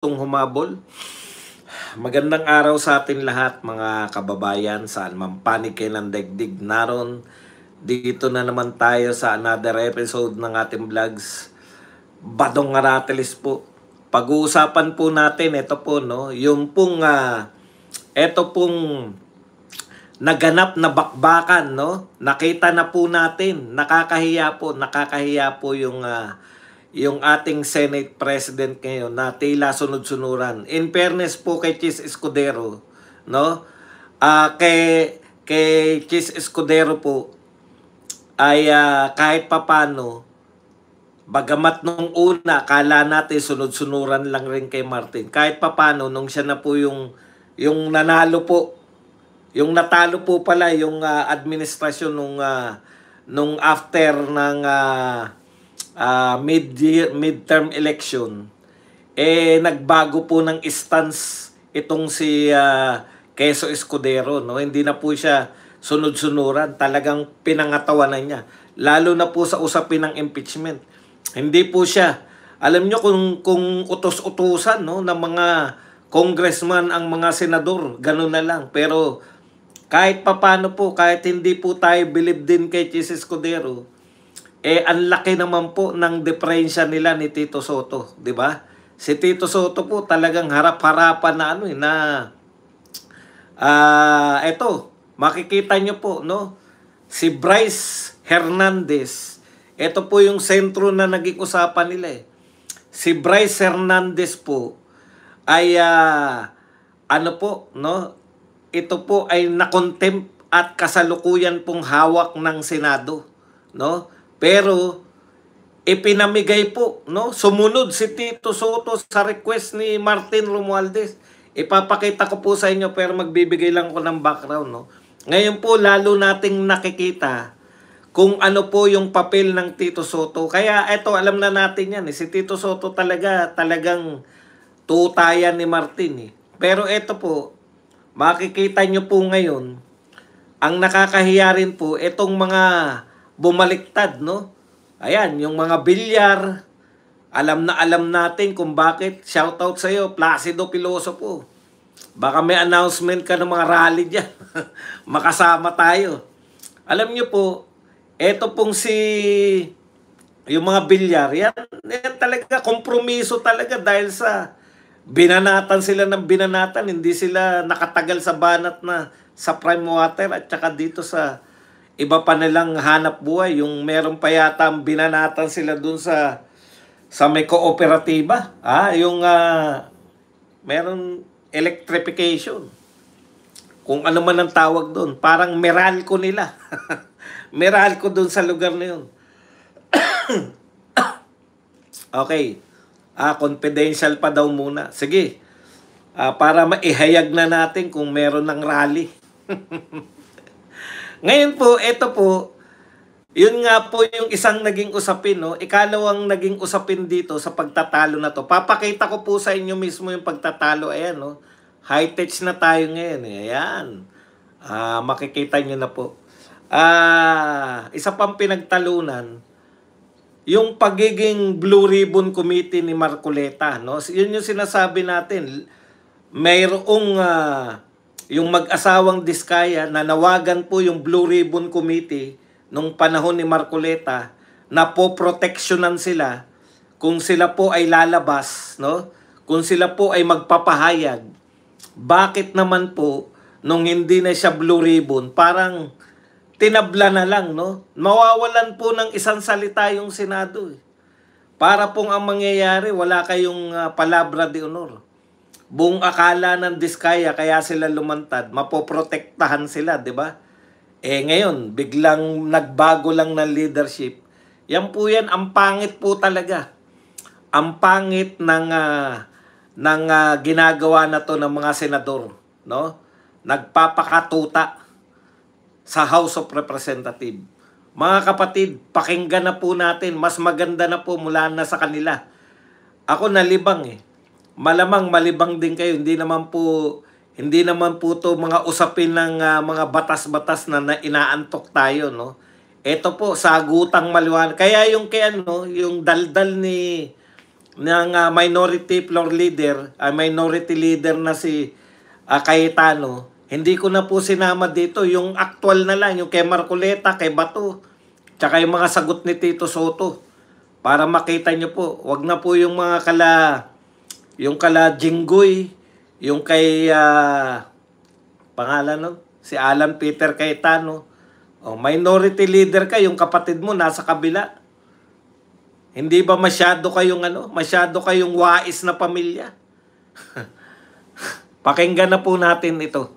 gustong humabol. Magandang araw sa atin lahat mga kababayan, saan man panig kayo ng daigdig naron. Dito na naman tayo sa another episode ng ating vlogs. Badong Aratelis po. Pag-uusapan po natin, ito po, no, yung pong, ito pong naganap na bakbakan, no? Nakita na po natin, nakakahiya po yung ating Senate President ngayon na tila sunod-sunuran. In fairness po kay Chis Escudero, no? Kay Chis Escudero po ay kahit papano, bagamat nung una akala natin sunod-sunuran lang rin kay Martin. Kahit papano nung siya na po yung nanalo po, yung natalo po pala yung administrasyon nung after ng midterm election, nagbago po ng stance itong si Quezon Escudero, no? Hindi na po siya sunod-sunuran, talagang pinangatawanan niya, lalo na po sa usapin ng impeachment. Hindi po siya, alam nyo kung utos-utusan, no, ng mga congressman ang mga senador, ganun na lang. Pero kahit papano po, kahit hindi po tayo believe din kay Chis Escudero, ang laki naman po ng diferensya nila ni Tito Soto, di ba? Si Tito Soto po talagang harap-harapan na eto, makikita nyo po, no? Si Bryce Hernandez, ito po yung sentro na naging usapan nila eh. Si Bryce Hernandez po ay ano po, no? Ito po ay nakontempt at kasalukuyan pong hawak ng Senado, no? Pero ipinamigay po, no? Sumunod si Tito Soto sa request ni Martin Romualdez. Ipapakita ko po sa inyo pero magbibigay lang ko ng background, no? Ngayon po lalo nating nakikita kung ano po yung papel ng Tito Soto. Kaya eto, alam na natin yan, eh. Si Tito Soto talagang tutayan ni Martin, eh. Pero eto po, makikita nyo po ngayon, ang nakakahiya rin po, itong mga bumaliktad, no? Ayan, yung mga bilyar, alam natin kung bakit. Shoutout sa iyo, Placido Pilosopo. Baka may announcement ka ng mga rally dyan. Makasama tayo. Alam nyo po, eto pong yung mga bilyar, yan talaga, kompromiso talaga dahil sa binanatan sila ng binanatan, hindi sila nakatagal sa banat na sa prime water at saka dito sa iba pa nilang hanap buhay. Yung meron pa yata binanatan sila dun sa may kooperatiba. Yung meron electrification. Kung ano man ang tawag dun. Parang Meralco nila. Meralco dun sa lugar na yun. Okay. Confidential pa daw muna. Sige. Para maihayag na natin kung meron ng rally. Ngayon po, ito po, yun nga po yung isang naging usapin, no? Ikalawang naging usapin dito sa pagtatalo na to. Papakita ko po sa inyo mismo yung pagtatalo. Ayan, no? High-tech na tayo ngayon. Ayan. Makikita nyo na po. Isa pang pinagtalunan, yung pagiging Blue Ribbon Committee ni Marcoleta, no? Yun yung sinasabi natin. Mayroong yung mag-asawang Diskaya, nanawagan po yung Blue Ribbon Committee nung panahon ni Marcoleta na po proteksyonan sila kung sila po ay lalabas, no? Kung sila po ay magpapahayag. Bakit naman po nung hindi na siya Blue Ribbon, parang tinabla na lang, no? Mawawalan po ng isang salita yung Senado, eh. Para pong ang mangyayari, wala kayong palabra de honor. Buong akala ng Diskaya kaya sila lumantad, mapoprotektahan sila, di ba? Ngayon, biglang nagbago lang ng leadership. Yan po yan, ang pangit po talaga. Ang pangit ng ginagawa na to ng mga senador, no? Nagpapakatuta sa House of Representatives. Mga kapatid, pakinggan na po natin, mas maganda na po mula na sa kanila. Ako nalibang eh. Malamang malibang din kayo, hindi naman po to mga usapin ng mga batas-batas na inaantok tayo, no? Ito po, sagutang maliwanag. Kaya yung yung daldal ni ng minority floor leader, minority leader na si Cayetano, hindi ko na po sinama dito. Yung actual na lang, yung kay Marcoleta, kay Bato, tsaka yung mga sagot ni Tito Soto. Para makita nyo po, wag na po yung mga yung kala Jinggoy, yung kay, pangalan no? Si Alan Peter Cayetano. Oh, minority leader ka, yung kapatid mo nasa kabila. Hindi ba masyado kayong wais na pamilya? Pakinggan na po natin ito.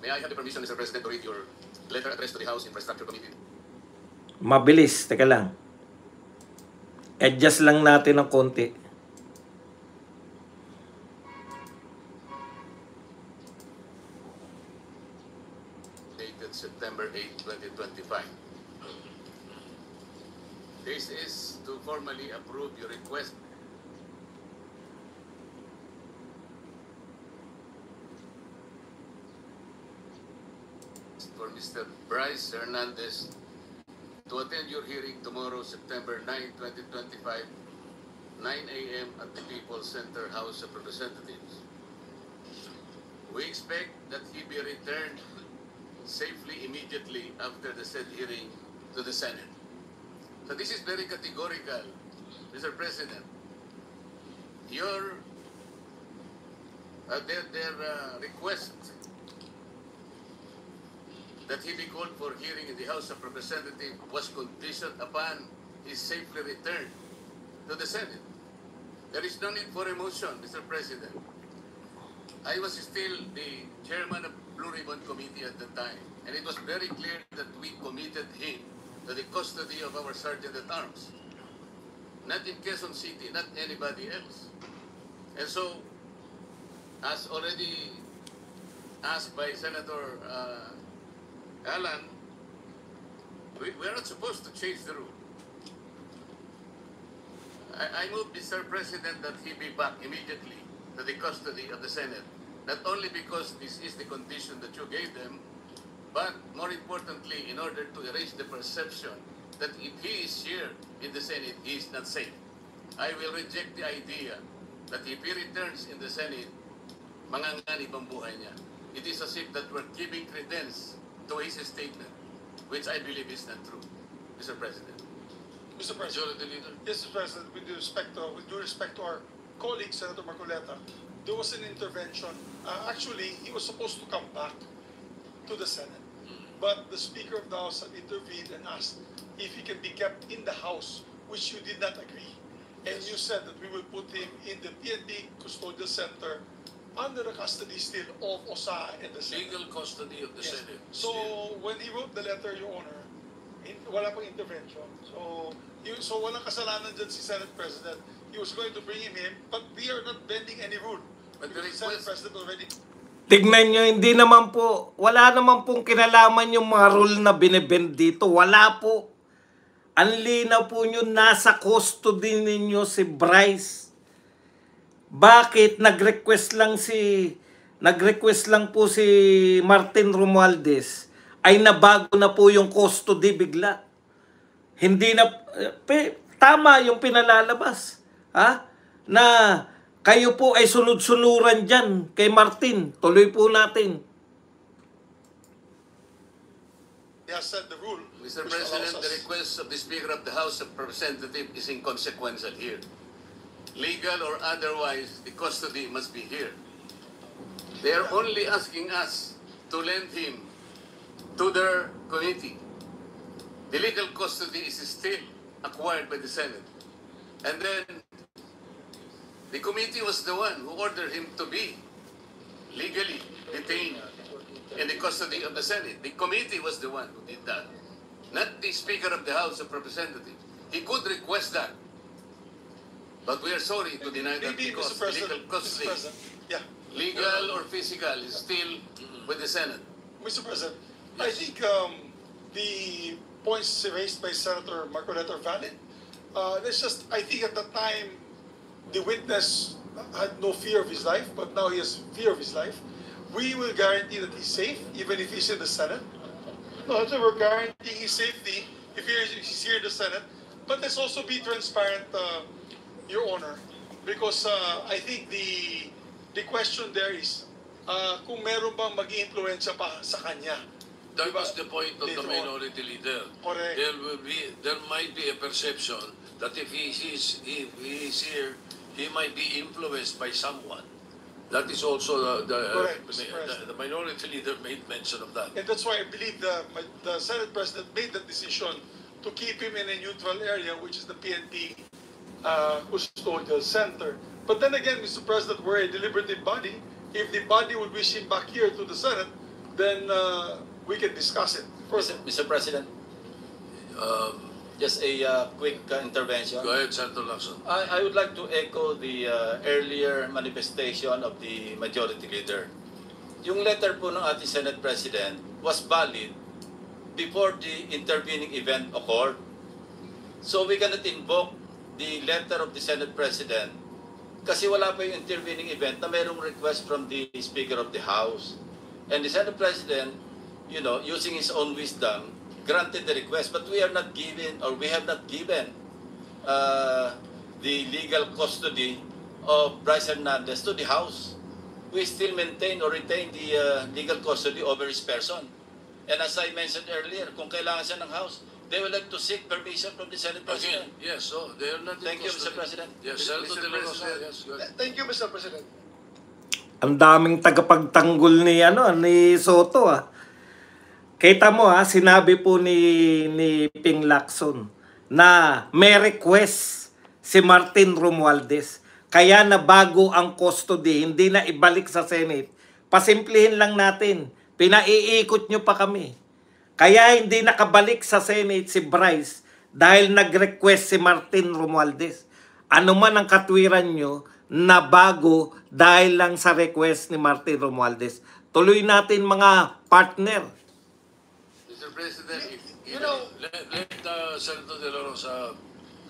May I have the permission, Mr. President, to read your letter addressed to the House Infrastructure Committee? Mabilis, teka lang. Adjust lang natin ng konti. Dated September 8, 2025. This is to formally approve your request for Mr. Bryce Hernandez to attend your hearing tomorrow, September 9, 2025, 9 a.m. at the People's Center House of Representatives. We expect that he be returned safely immediately after the said hearing to the Senate. So this is very categorical, Mr. President. Their request that he be called for hearing in the House of Representatives was conditioned upon his safely return to the Senate. There is no need for a motion, Mr. President. I was still the chairman of Blue Ribbon Committee at the time, and it was very clear that we committed him to the custody of our Sergeant-at-Arms. Not in Quezon City, not anybody else. And so, as already asked by Senator Alan, we are not supposed to change the rule. I move, Mr. President, that he be back immediately to the custody of the Senate, not only because this is the condition that you gave them, but more importantly, in order to erase the perception that if he is here in the Senate, he is not safe. I will reject the idea that if he returns in the Senate, manganganib ang buhay niya. It is as if that we're giving credence to his statement, which I believe is not true, Mr. President. Mr. President, yes, Mr. President, with due respect to our colleague, Senator Marcoleta, there was an intervention. Actually, he was supposed to come back to the Senate, but the Speaker of the House had intervened and asked if he can be kept in the House, which you did not agree. And you said that we will put him in the PNP Custodial Center under the custody still of OSA and the Senate. Legal custody of the Yes. Senate. So when he wrote the letter, Your Honor, wala pang intervention. So walang kasalanan dyan si Senate President. He was going to bring him in, but we are not bending any rule. But the Because the Senate request- President already... Tignan nyo, hindi naman po, wala naman pong kinalaman yung mga rule na binibend dito. Wala po. Ang linaw po nyo, nasa custody ninyo si Bryce. Bakit nag-request lang po si Martin Romualdez ay nabago na po yung custody bigla. Hindi na, tama yung pinalalabas. Ha? Na kayo po ay sunod-sunuran dyan kay Martin. Tuloy po natin. He has set the rule. Mr. which President, allows the us- request of the Speaker of the House of Representatives is inconsequential here. Legal or otherwise, the custody must be here. They are only asking us to lend him to their committee. The legal custody is still acquired by the Senate. And then, the committee was the one who ordered him to be legally detained in the custody of the Senate. The committee was the one who did that, not the Speaker of the House of Representatives. He could request that, but we are sorry to deny that Maybe, because Mr. President, legal custody, yeah. legal or physical, is still with the Senate. Mr. President, I think the points raised by Senator Marcoleta are valid. There's just, I think at the time, the witness had no fear of his life, but now he has fear of his life. We will guarantee that he's safe, even if he's in the Senate. No, so we're guaranteeing his safety if he's here in the Senate. But let's also be transparent, Your Honor, because I think the question there is kung meron bang mag-i-influensya pa sa kanya. That Diba? was the point of the Later on. minority leader. Correct. There might be a perception that if he is here, he might be influenced by someone. That is also Correct, Mr. President. the minority leader made mention of that. And that's why I believe the Senate President made that decision to keep him in a neutral area, which is the PNP Custodial Center. But then again, Mr. President, we're a deliberative body. If the body would wish him back here to the Senate, then we can discuss it further. Mr. President, just a quick intervention. Go ahead, Senator Lacson. I would like to echo the earlier manifestation of the majority leader. Yung letter po ng ating Senate President was valid before the intervening event occurred. So we cannot invoke the letter of the Senate President kasi wala pa yung intervening event na mayroong request from the Speaker of the House. And the Senate President, you know, using his own wisdom, granted the request, but we are not given, or we have not given the legal custody of Bryce Hernandez to the House. We still maintain or retain the legal custody over his person. And as I mentioned earlier, kung kailangan siya ng House, they will have to seek permission from the Senate President. Again, yes, so they are not in Thank you, Mr. custody. President. Yes, Senator Mr. De La Rosa, President. yes, go ahead. Thank you, Mr. President. Ang daming tagapagtanggol ni Soto ah. Kita mo ha, sinabi po ni Ping Lacson na may request si Martin Romualdez. Kaya na bago ang custody, hindi na ibalik sa Senate. Pasimplihin lang natin, pinaiikot nyo pa kami. Kaya hindi nakabalik sa Senate si Bryce dahil nag-request si Martin Romualdez. Ano man ang katwiran nyo na bago dahil lang sa request ni Martin Romualdez. Tuloy natin mga partner. Mr. President, You know, let Senator De La Rosa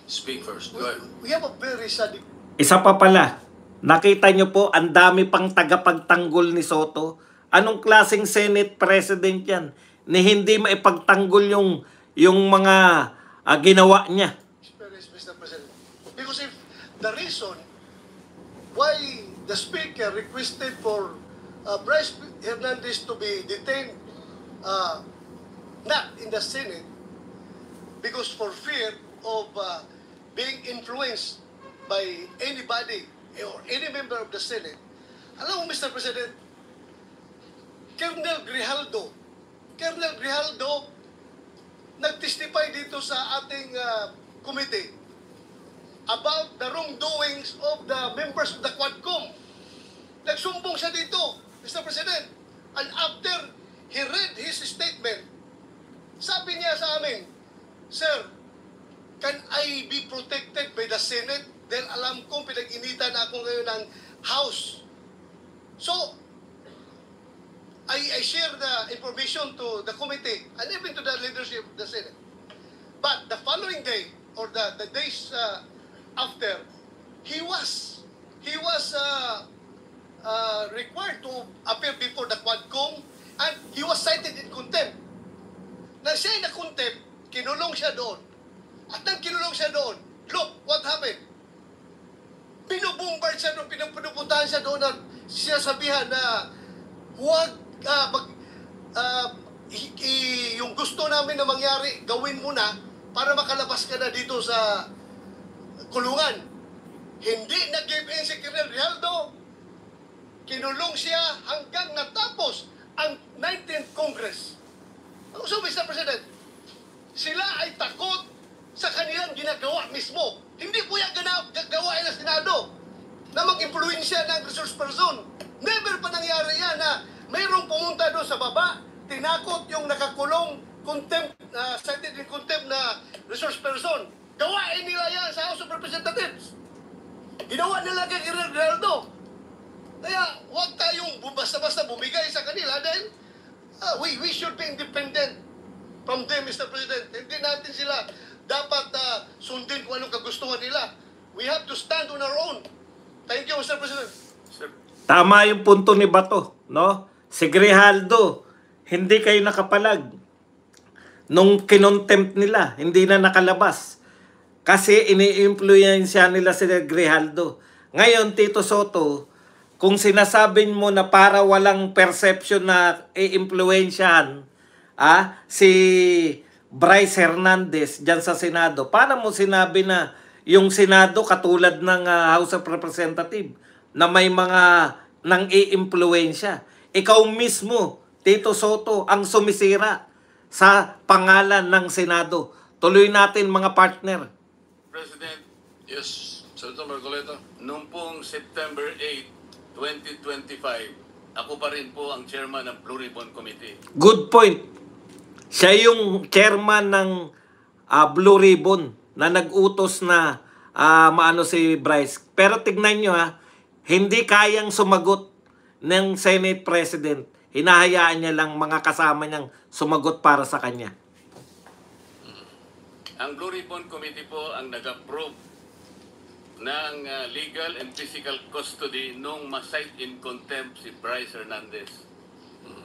speak first. Go ahead. we have a very sad. Isa pa pala, nakita nyo po ang dami pang tagapagtanggol ni Soto. Anong klaseng Senate President yan? Ni hindi maipagtanggol yung mga ginawa niya. Mr. President. Because if the reason why the Speaker requested for Bryce Hernandez to be detained not in the Senate because for fear of being influenced by anybody or any member of the Senate, alam mo, Mr. President, Colonel Grijaldo nag-testify dito sa ating committee about the wrongdoings of the members of the Quadcom. Nagsumbong siya dito, Mr. President. And after he read his statement, sabi niya sa amin, Sir, can I be protected by the Senate? Dahil alam kong pinag-initan ako ngayon ng House. So, I share the information to the committee and even to the leadership of the Senate. But the following day, or the days after, he was required to appear before the Quadcom and he was cited in contempt. Na siya ay na-contempt, kinulong siya doon. At nang kinulong siya doon, look, what happened? Binubombard siya doon, pinupuntahan siya doon at siya sabihan na huwag yung gusto namin na mangyari, gawin mo na para makalabas ka na dito sa kulungan. Hindi nag-give in si Colonel Grijaldo. Kinulong siya hanggang natapos ang 19th Congress. So, Mr. President, sila ay takot sa kanilang ginagawa mismo. Hindi po yung gagawa ng Senado na mag-impluensya ng resource person. Never pa nangyari yan na mayroong pumunta doon sa baba, tinakot yung nakakulong contempt, cited in contempt na resource person. Gawain nila yan sa House of Representatives. Ginawa nila kay Grijaldo. Kaya huwag tayong basta-basta bumigay sa kanila dahil we should be independent from them, Mr. President. Hindi natin sila dapat sundin kung anong kagustuhan nila. We have to stand on our own. Thank you, Mr. President. Tama yung punto ni Bato, no? Si Grijaldo, hindi kayo nakapalag. nung kinontempt nila, hindi na nakalabas. Kasi ini-influensya nila si Grijaldo. Ngayon, Tito Soto, kung sinasabing mo na para walang perception na i-influensyahan si Bryce Hernandez dyan sa Senado, paano mo sinabi na yung Senado katulad ng House of Representatives na may mga nang i-influensya? Ikaw mismo, Tito Soto, ang sumisira sa pangalan ng Senado. Tuloy natin mga partner. President, Yes, Senator Marcoleta. noong pong September 8, 2025, ako pa rin po ang chairman ng Blue Ribbon Committee. Good point. Siya yung chairman ng Blue Ribbon na nag-utos na maano si Bryce. Pero tignan nyo hindi kayang sumagot ng Senate President. Hinahayaan niya lang mga kasama niyang sumagot para sa kanya. Ang Blue Ribbon Committee po ang nag-approve ng legal and physical custody nung ma-cite in contempt si Bryce Hernandez.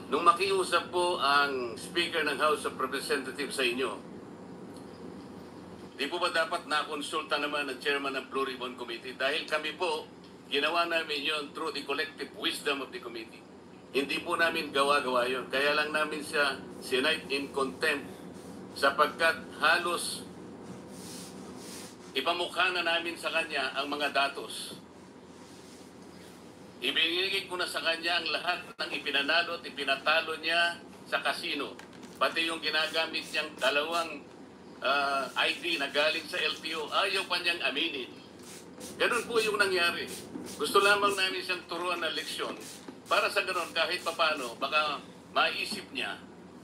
Nung makiusap po ang Speaker ng House of Representatives sa inyo, di po ba dapat nakonsulta naman ng Chairman ng Blue Ribbon Committee? Dahil kami po, ginawa namin yon through the collective wisdom of the committee. Hindi po namin gawa-gawa yon. Kaya lang namin siya sinite in contempt sapagkat halos ipamukha na namin sa kanya ang mga datos. Ibinigay ko na sa kanya ang lahat ng ipinanalo at ipinatalo niya sa kasino. Pati yung ginagamit niyang dalawang ID na galing sa LTO, ayaw pa niyang aminin. Ganun po yung nangyari. Gusto lamang namin siyang turuan ng leksyon para sa ganun kahit papano baka maisip niya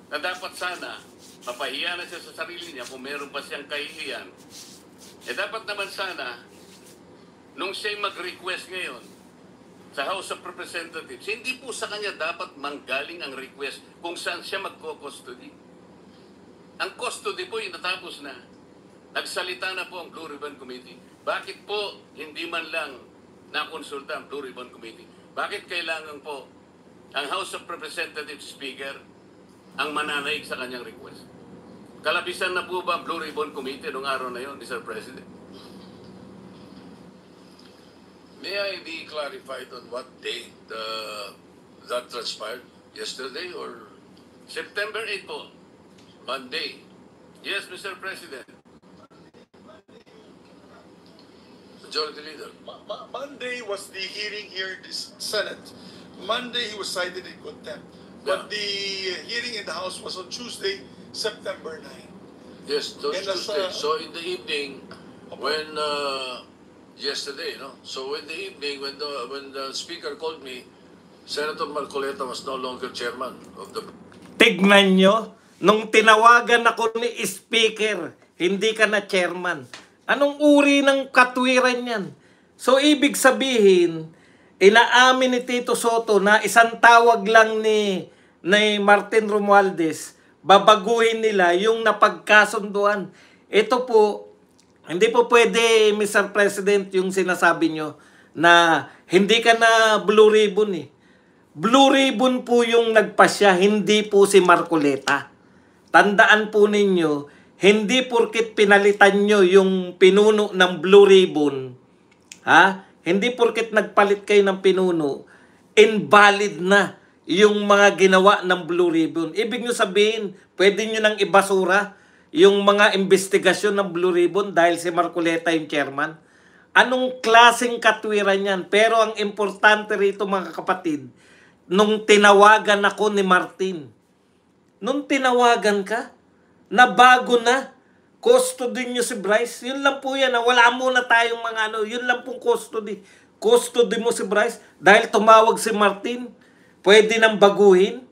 na dapat sana mapahiya na siya sa sarili niya kung meron pa siyang kahihiyan. Dapat naman sana nung siya'y mag-request ngayon sa House of Representatives, hindi po sa kanya dapat manggaling ang request kung saan siya magko-custody. Ang custody po yung natapos na. Nagsalita na po ang Blue Ribbon Committee. Bakit po hindi man lang nakonsulta ang Blue Ribbon Committee? Bakit kailangan po ang House of Representatives Speaker ang mananaig sa kanyang request? Kalabisan na po ba ang Blue Ribbon Committee noong araw na yon, Mr. President? May I be clarified on what date that transpired? Yesterday or September 8 po. Monday? Yes, Mr. President. Majority Leader. Monday was the hearing here in the Senate. Monday he was cited in contempt. But the hearing in the House was on Tuesday, September 9. Yes, those And as, Tuesday. So in the evening, when yesterday, no. So in the evening, when the Speaker called me, Senator Marcoleta was no longer chairman of the. Tignan nyo, nung tinawagan ako ni Speaker, hindi ka na chairman. Anong uri ng katwiran yan? So ibig sabihin, inaamin ni Tito Soto na isang tawag lang ni Martin Romualdez, babaguhin nila yung napagkasunduan. Ito po, hindi po pwede, Mr. President, yung sinasabi nyo na hindi ka na Blue Ribbon eh. Blue Ribbon po yung nagpasya, hindi po si Marcoleta. Tandaan po ninyo, hindi porkit pinalitan nyo yung pinuno ng Blue Ribbon, hindi porkit nagpalit kayo ng pinuno, invalid na yung mga ginawa ng Blue Ribbon. Ibig nyo sabihin, pwede nyo nang ibasura yung mga investigasyon ng Blue Ribbon dahil si Marcoleta yung chairman. Anong klaseng katwiran yan? Pero ang importante rito mga kapatid, nung tinawagan ako ni Martin, nung tinawagan ka, na bago na, custody nyo si Bryce, yun lang po yan. Wala muna tayong mga yun lang pong custody. Custody mo si Bryce dahil tumawag si Martin, pwede nang baguhin.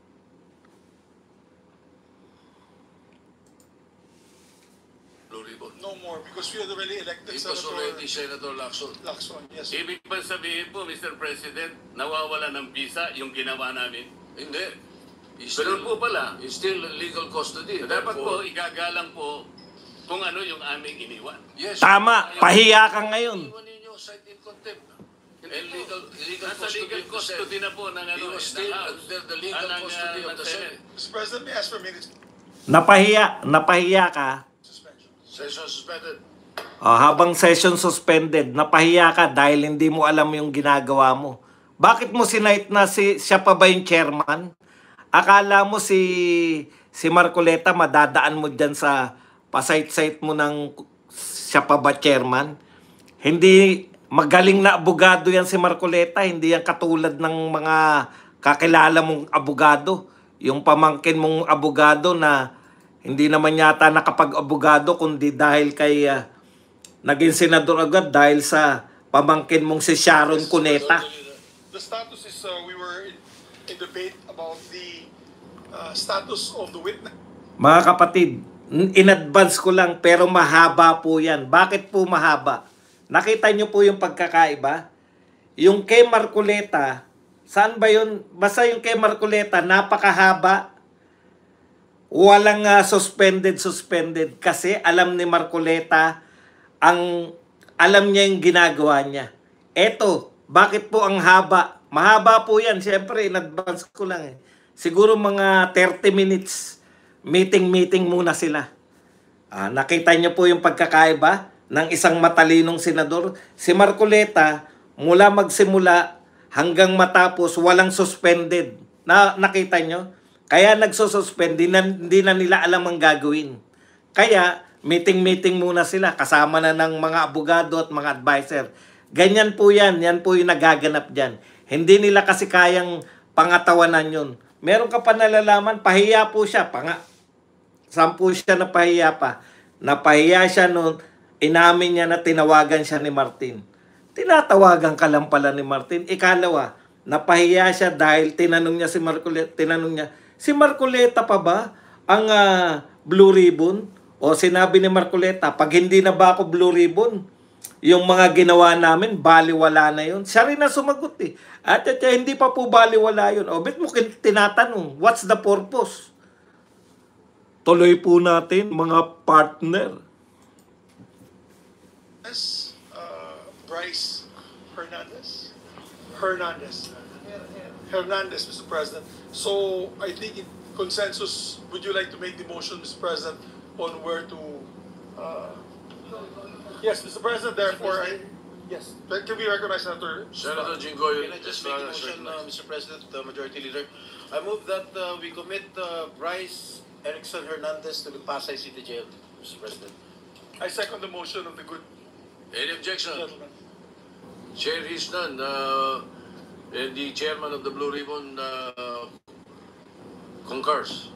Blue Ribbon. No more because we had already elected It was already Senator Lacson. Lacson. Yes. Ibig ba sabihin po, Mr. President, nawawala ng visa yung ginawa namin? Hindi. Ganun po pala. He's still in legal custody. Dapat po, Therefore, igagalang po kung ano yung aming iniwan. yes. Tama, pahiya ka ngayon. Iwan ninyo, cite in contempt. Hindi And po. legal Nasa legal custody na po ng He was still under the legal custody of the Senate. Mr. President, may I ask for a minute? Napahiya ka. suspension. Session suspended. Habang session suspended, napahiya ka dahil hindi mo alam yung ginagawa mo. Bakit mo sinight na siya pa ba yung chairman? Akala mo si Marcoleta madadaan mo dyan sa pasait-sait mo ng siya pa ba chairman? Hindi, magaling na abogado yan si Marcoleta, hindi yan katulad ng mga kakilala mong abogado. Yung pamangkin mong abogado na hindi naman yata nakapag-abogado kundi dahil kay naging senador agad dahil sa pamangkin mong si Sharon Cuneta. The status is we were in debate about the status of the witness. Mga kapatid, in advance ko lang pero mahaba po yan. Bakit po mahaba? Nakita nyo po yung pagkakaiba? Yung kay Marcoleta, saan ba yun? Basta yung kay Marcoleta, napakahaba. Walang suspended kasi alam ni Marcoleta alam niya yung ginagawa niya. Eto, bakit po ang haba? Mahaba po yan. Siyempre, in advance ko lang eh. Siguro mga 30 minutes meeting muna sila. Nakita niyo po yung pagkakaiba ng isang matalinong senador. Si Marcoleta, mula magsimula hanggang matapos, walang suspended. Nakita niyo? Kaya nagsususpend, hindi na nila alam ang gagawin. Kaya, meeting muna sila, kasama na ng mga abogado at mga advisor. Ganyan po yan, yan po yung nagaganap dyan. Hindi nila kasi kayang pangatawanan yun. Meron ka pa nalalaman, pahiya po siya. Saan po siya napahiya pa? Napahiya siya noon, inamin niya na tinawagan siya ni Martin. Tinatawagan ka lang pala ni Martin. Ikalawa, napahiya siya dahil tinanong niya si Marcoleta pa ba ang Blue Ribbon? O sinabi ni Marcoleta, pag hindi na ba ako Blue Ribbon, yung mga ginawa namin, baliwala na yun. Siya rin na sumagot eh. At hindi pa po baliwala yun. O, bet mo tinatanong, what's the purpose? Tuloy po natin, mga partner. Bryce Hernandez, Mr. President. So, I think in consensus, would you like to make the motion, Mr. President, on where to... Yes, Mr. President, therefore, yes, can we recognize Senator Jinggoy Can I just make a motion, Mr. President, Majority Leader? I move that we commit Bryce Erickson Hernandez to the Pasay City Jail, Mr. President. I second the motion of the good Any objection? gentleman. Chair is none. And the chairman of the Blue Ribbon concurs.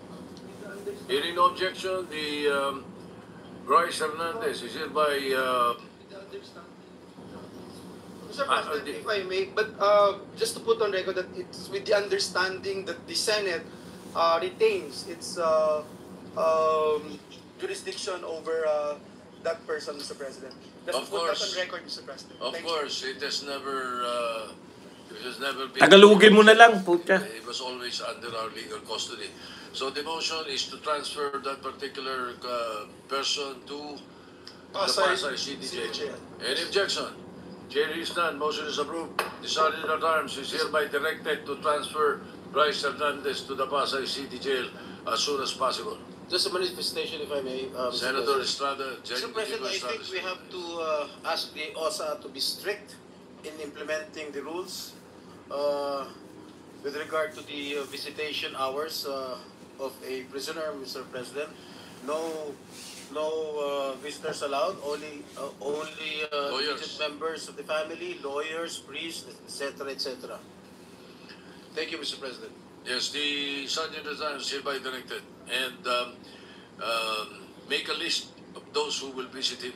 Hearing no objection, the Bryce Hernandez is hereby Mr. President, if I may, but just to put on record that it's with the understanding that the Senate retains its jurisdiction over that person, Mr. President. Just Of to put that course. on record, Mr. President. Of Thank course, it has never been... Tagalugin mo na lang, putya. It was always under our legal custody. So the motion is to transfer that particular person to the Pasay City Jail. Any objection? Chair is none. Motion is approved. The Sergeant at Arms is hereby directed to transfer Bryce Hernandez to the Pasay City Jail as soon as possible. Just a manifestation, if I may, Mr. Senator President. Estrada, Mr. President, I think we have to ask the OSA to be strict in implementing the rules with regard to the visitation hours of a prisoner, Mr. President. No visitors allowed. Only Lawyers. immediate members of the family, lawyers, priests, etc., etc. Thank you, Mr. President. yes, the Sergeant at Arms is hereby directed and make a list of those who will visit him.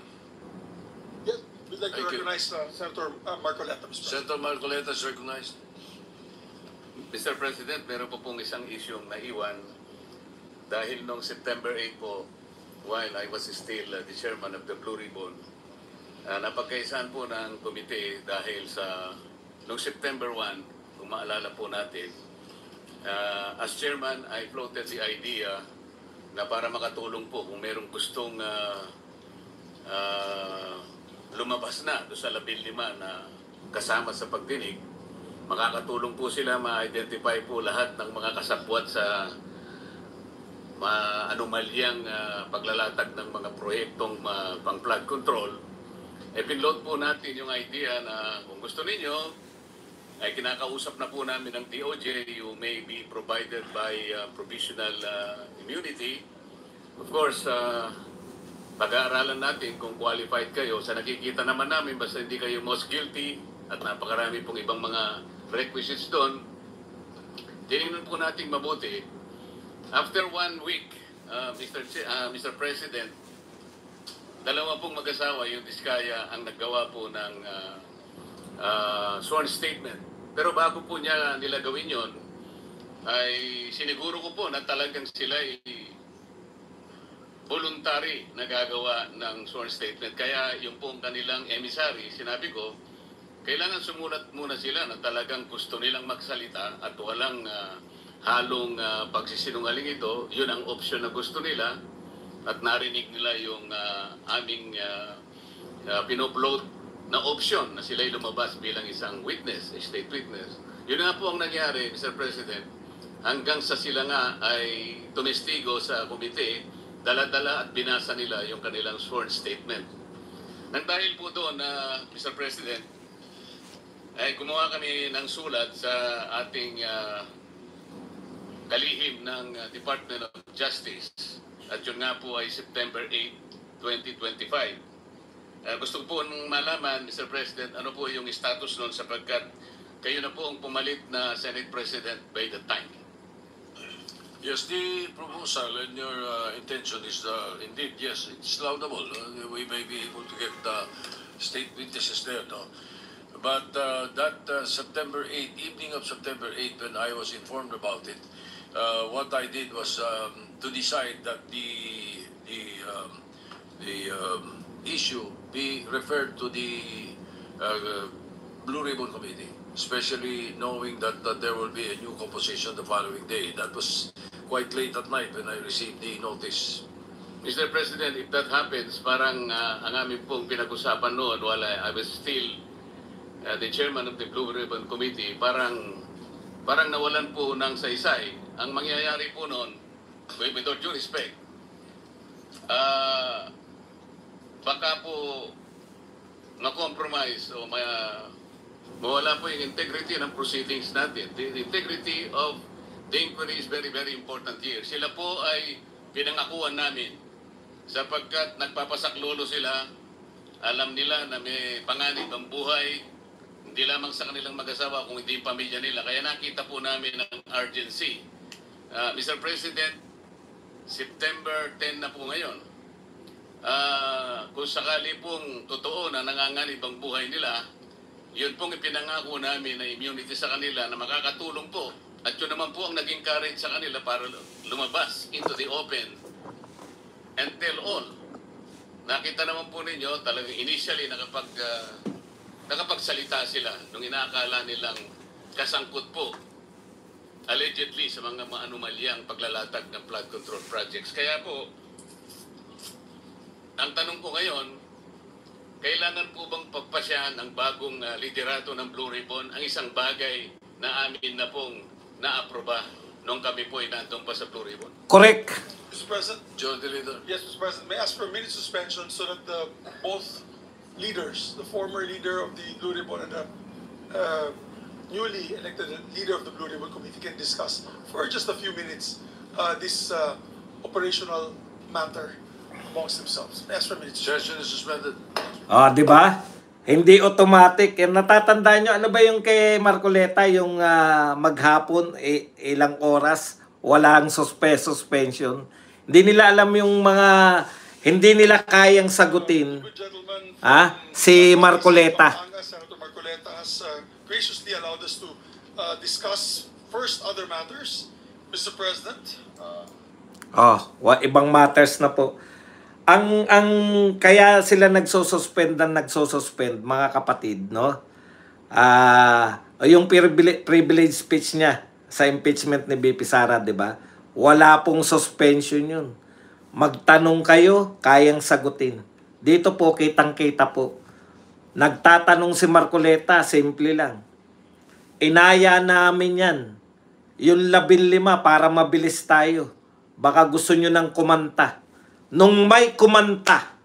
Yes, we'd like to Thank you. recognize Senator Marcoleta, Mr. President. Senator Marcoleta is recognized. Mr. President, meron po pong isang isyong naiwan dahil noong September 8 po, while I was still the chairman of the Blue Ribbon, napagkaisaan po ng komite dahil sa noong September 1, kung maalala po natin, as chairman, I floated the idea na para makatulong po kung merong gustong lumabas na doon sa 15 na kasama sa pagdinig, makakatulong po sila ma-identify po lahat ng mga kasabwat sa anomalyang paglalatag ng mga proyektong pang flood control, pinload po natin yung idea na kung gusto ninyo, ay kinakausap na po namin ng DOJ, you may be provided by provisional immunity. Of course, pag-aaralan natin kung qualified kayo. Sa nakikita naman namin, basta hindi kayo most guilty at napakarami pong ibang mga requisites doon, tinignan po natin mabuti. After 1 week, Mr. President, dalawa pong mag-asawa, yung Diskaya, ang naggawa po ng sworn statement. Pero bago po nila gawin yon, ay siniguro ko po na talagang sila ay voluntary na gagawa ng sworn statement. Kaya yung pong kanilang emissary, sinabi ko, kailangan sumulat muna sila na talagang gusto nilang magsalita at walang halong pagsisinungaling ito. Yun ang option na gusto nila at narinig nila yung aming pinupload na option na sila'y lumabas bilang isang witness, a state witness. Yun nga po ang nangyari, Mr. President, hanggang sa sila nga ay tumestigo sa komite, dala-dala at binasa nila yung kanilang sworn statement. Nang dahil po doon, Mr. President, ay gumawa kami ng sulat sa ating kalihim ng Department of Justice. At yun nga po ay September 8, 2025. Gusto ko po malaman, Mr. President, ano po yung status noon sapagkat kayo na po ang pumalit na Senate President by the time. Yes, the proposal and your intention is indeed, yes, it's laudable. We may be able to get state witnesses there, no? But that September 8, evening of September 8, when I was informed about it, what I did was to decide that the issue be referred to the Blue Ribbon Committee, especially knowing that there will be a new composition the following day. That was quite late at night when I received the notice. Mr. President, if that happens, parang ang aming pong pinag-usapan noon while I was still the chairman of the Blue Ribbon Committee, parang nawalan po ng saysay. Ang mangyayari po noon, with all due respect, baka po ma-compromise o mawala po yung integrity ng proceedings natin. The integrity of the inquiry is very, very important here. Sila po ay pinangakuan namin sapagkat nagpapasaklolo sila. Alam nila na may panganib ang buhay, hindi lamang sa kanilang mag-asawa kung hindi yung pamilya nila. Kaya nakita po namin ang urgency. Mr. President, September 10 na po ngayon. Kung sakali pong totoo na nanganganib ang buhay nila, yun pong ipinangako namin na immunity sa kanila na makakatulong po. At yun naman po ang naging courage sa kanila para lumabas into the open and tell all. Nakita naman po ninyo, talagang initially nakapagsalita sila nung inaakala nilang kasangkot po allegedly sa mga anomalyang paglalatag ng flood control projects. Kaya po, ang tanong ko ngayon, kailangan po bang pagpasyahan ng bagong liderato ng Blue Ribbon ang isang bagay na amin na pong naaproba nung kami po ay nandun pa sa Blue Ribbon? Correct. Mr. President? John De Leon. Yes, Mr. President. May I ask for a minute suspension so that both leaders, the former leader of the Blue Ribbon and the newly elected leader of the Blue Ribbon Committee can discuss for just a few minutes this operational matter amongst themselves. May I ask for a minute. Session is suspended. Di ba? Hindi automatic. Natatandaan nyo, ano ba yung kay Marcoleta, yung maghapon, ilang oras, walang suspension. Hindi nila alam yung mga, hindi nila kayang sagutin. Si Marcoleta. Senator Marcoleta has graciously allowed us to discuss first other matters, Mr. President. Ibang matters na po. Ang kaya sila nagsususpend mga kapatid, no? Yung privilege speech niya sa impeachment ni BP Sara, 'di ba? Wala pong suspension 'yun. Magtanong kayo, kayang sagutin. Dito po kitang-kita po. Nagtatanong si Marcoleta, simple lang. Inaya namin 'yan. Yung 15 para mabilis tayo. Baka gusto nyo ng kumanta. Nung may kumanta,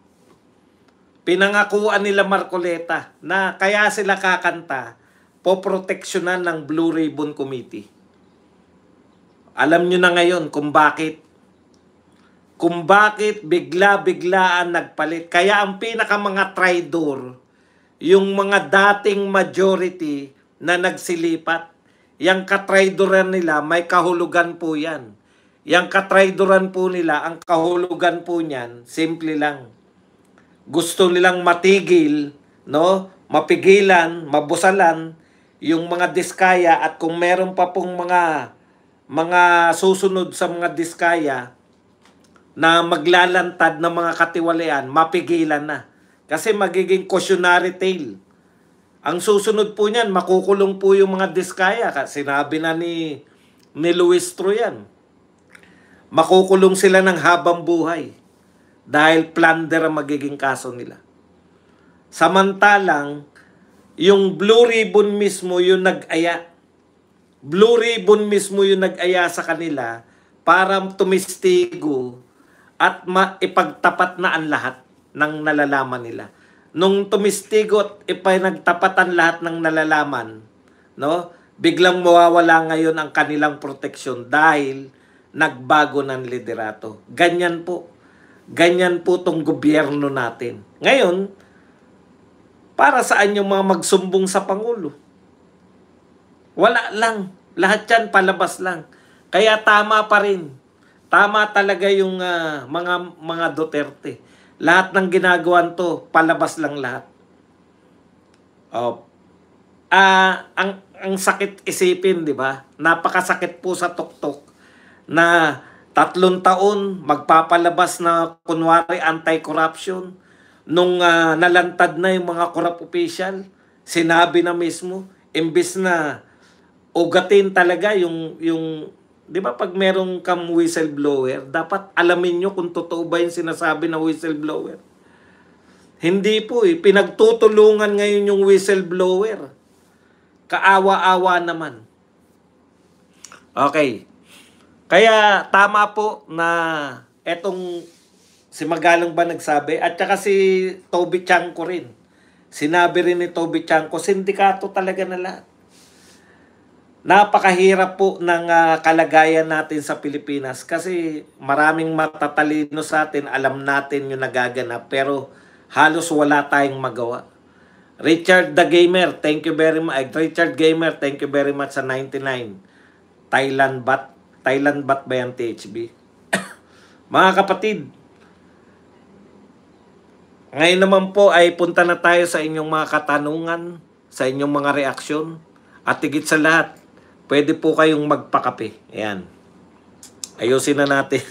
pinangakuan nila Marcoleta na kaya sila kakanta, poproteksyonan ng Blue Ribbon Committee. Alam nyo na ngayon kung bakit. Kung bakit bigla-biglaan nagpalit. Kaya ang mga traidor, yung mga dating majority na nagsilipat, yung katraidoran nila, may kahulugan po yan. Yung katraidoran po nila, ang kahulugan po niyan, simple lang. Gusto nilang matigil, no? Mapigilan, mabusalan, yung mga diskaya, at kung meron pa pong mga susunod sa mga diskaya na maglalantad ng mga katiwalian, mapigilan na. Kasi magiging cautionary tale. Ang susunod po niyan, makukulong po yung mga diskaya. Sinabi na ni Luis Troyan. Makukulong sila ng habang buhay dahil plunder ang magiging kaso nila. Samantalang, yung Blue Ribbon mismo yung nag-aya. Blue Ribbon mismo yung nag-aya sa kanila para tumistigo at maipagtapat na ang lahat ng nalalaman nila. Nung tumistigo at ipinagtapat ang lahat ng nalalaman, no, biglang mawawala ngayon ang kanilang proteksyon dahil nagbago ng liderato. Ganyan po. Ganyan po tong gobyerno natin. Ngayon, para saan yung mga magsumbong sa Pangulo? Wala lang. Lahat yan palabas lang. Kaya tama pa rin. Tama talaga yung mga Duterte. Lahat ng ginagawan to, palabas lang lahat. Ang sakit isipin, di ba? Napakasakit po sa tuktok na 3 taon magpapalabas na kunwari anti-corruption. Nung nalantad na yung mga corrupt official, sinabi na mismo, imbis na ugatin talaga yung di ba pag merong kang whistleblower, dapat alamin nyo kung totoo ba yung sinasabi na whistleblower. Hindi po pinagtutulungan ngayon yung whistleblower. Kaawa-awa naman. Okay. Kaya tama po na etong si Magalang ba nagsabi, at saka si Toby Chanco rin. Sinabi rin ni Toby Chanco, sindikato talaga na lahat. Napakahirap po ng kalagayan natin sa Pilipinas kasi maraming matatalino sa atin, alam natin yung nagaganap, pero halos wala tayong magawa. Richard the Gamer, thank you very much. Richard Gamer, thank you very much sa 99. Thailand bat ba yan, THB? Mga kapatid, ngayon naman po ay punta na tayo sa inyong mga katanungan, sa inyong mga reaksyon, at higit sa lahat, pwede po kayong magpakape. Ayan. Ayusin na natin.